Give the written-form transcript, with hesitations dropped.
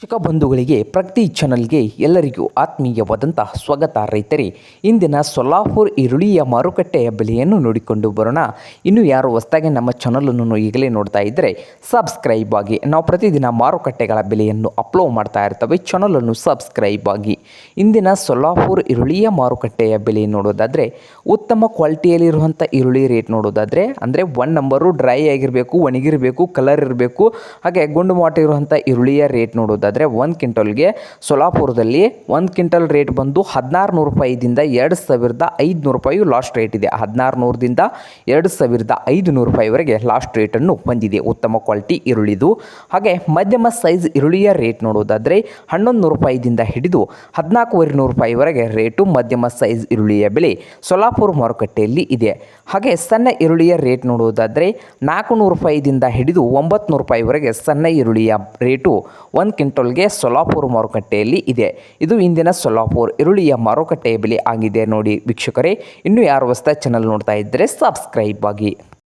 ಕೃಷಿಕ ಬಂಧುಗಳಿಗೆ ಪ್ರತಿ ಚಾನಲ್ಗೆ ಎಲ್ಲರಿಗೂ ಆತ್ಮೀಯವಾದಂತಹ ಸ್ವಾಗತ. ರೈತರೇ, ಇಂದಿನ ಸೊಲ್ಲಾಪುರ ಈರುಳ್ಳಿಯ ಮಾರುಕಟ್ಟೆಯ ಬೆಲೆಯನ್ನು ನೋಡಿಕೊಂಡು ಬರೋಣ. ಇನ್ನು ಯಾರು ಹೊಸದಾಗಿ ನಮ್ಮ ಚಾನಲನ್ನು ಈಗಲೇ ನೋಡ್ತಾ ಇದ್ದರೆ ಸಬ್ಸ್ಕ್ರೈಬ್ ಆಗಿ. ನಾವು ಪ್ರತಿದಿನ ಮಾರುಕಟ್ಟೆಗಳ ಬೆಲೆಯನ್ನು ಅಪ್ಲೋಡ್ ಮಾಡ್ತಾ ಇರ್ತವೆ. ಚಾನಲನ್ನು ಸಬ್ಸ್ಕ್ರೈಬ್ ಆಗಿ. ಇಂದಿನ ಸೊಲ್ಲಾಪುರ ಈರುಳ್ಳಿಯ ಮಾರುಕಟ್ಟೆಯ ಬೆಲೆ ನೋಡೋದಾದರೆ, ಉತ್ತಮ ಕ್ವಾಲಿಟಿಯಲ್ಲಿರುವಂಥ ಈರುಳ್ಳಿ ರೇಟ್ ನೋಡೋದಾದರೆ ಅಂದರೆ 1 ನಂಬರು ಡ್ರೈ ಆಗಿರಬೇಕು, ಒಣಗಿರಬೇಕು, ಕಲರ್ ಇರಬೇಕು, ಹಾಗೆ ಗುಂಡು ಮಾಟ ಇರುವಂಥ ಈರುಳ್ಳಿಯ ರೇಟ್ ನೋಡೋದಾದರೆ 1 ಕ್ವಿಂಟಲ್ಗೆ ಸೊಲ್ಲಾಪುರದಲ್ಲಿ 1 ಕ್ವಿಂಟಲ್ ರೇಟ್ ಬಂದು 1600 ರೂಪಾಯಿದಿಂದ 2500 ರೂಪಾಯಿ ಲಾಸ್ಟ್ ರೇಟ್ ಇದೆ. 1600ದಿಂದ 2500 ರೂಪಾಯಿವರೆಗೆ ಲಾಸ್ಟ್ ರೇಟನ್ನು ಹೊಂದಿದೆ ಉತ್ತಮ ಕ್ವಾಲಿಟಿ ಈರುಳ್ಳಿದು. ಹಾಗೆ ಮಧ್ಯಮ ಸೈಜ್ ಈರುಳ್ಳಿಯ ರೇಟ್ ನೋಡೋದಾದರೆ 1100 ರೂಪಾಯಿದಿಂದ ಹಿಡಿದು 1400 ರೂಪಾಯಿವರೆಗೆ ರೇಟು ಮಧ್ಯಮ ಸೈಜ್ ಈರುಳ್ಳಿಯ ಬೆಲೆ ಸೊಲ್ಲಾಪುರ ಮಾರುಕಟ್ಟೆಯಲ್ಲಿ ಇದೆ. ಹಾಗೆ ಸಣ್ಣ ಈರುಳ್ಳಿಯ ರೇಟ್ ನೋಡೋದಾದರೆ 400 ರೂಪಾಯಿದಿಂದ ಹಿಡಿದು 900 ರೂಪಾಯಿವರೆಗೆ ಸಣ್ಣ ಈರುಳ್ಳಿಯ ರೇಟು 1 ಕ್ವಿಂಟಲ್ಗೆ ಸೊಲ್ಲಾಪುರ ಮಾರುಕಟ್ಟೆಯಲ್ಲಿ ಇದೆ. ಇದು ಇಂದಿನ ಸೊಲ್ಲಾಪುರ ಈರುಳ್ಳಿಯ ಮಾರುಕಟ್ಟೆಯ ಬೆಲೆ ಆಗಿದೆ ನೋಡಿ ವೀಕ್ಷಕರೇ. ಇನ್ನೂ ಯಾರು ಹೊಸದಾಗಿ ಚಾನಲ್ ನೋಡ್ತಾ ಇದ್ದರೆ ಸಬ್ಸ್ಕ್ರೈಬ್ ಆಗಿ.